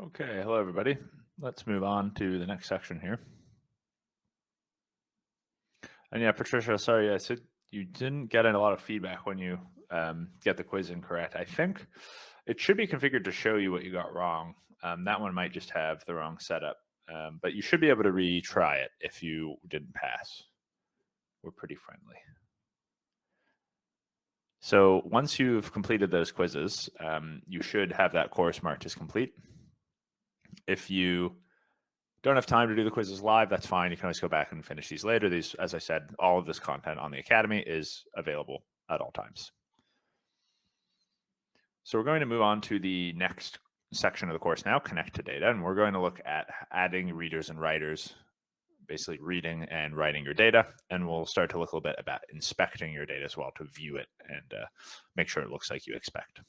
Okay, hello everybody. Let's move on to the next section here. And yeah, Patricia, sorry, I said you didn't get a lot of feedback when you get the quiz incorrect. I think it should be configured to show you what you got wrong. That one might just have the wrong setup, but you should be able to retry it if you didn't pass. We're pretty friendly. So once you've completed those quizzes, you should have that course marked as complete. If you don't have time to do the quizzes live, that's fine. You can always go back and finish these later. These, as I said, all of this content on the Academy is available at all times. So we're going to move on to the next section of the course now, Connect to Data, and we're going to look at adding readers and writers, basically reading and writing your data, and we'll start to look a little bit about inspecting your data as well to view it and make sure it looks like you expect.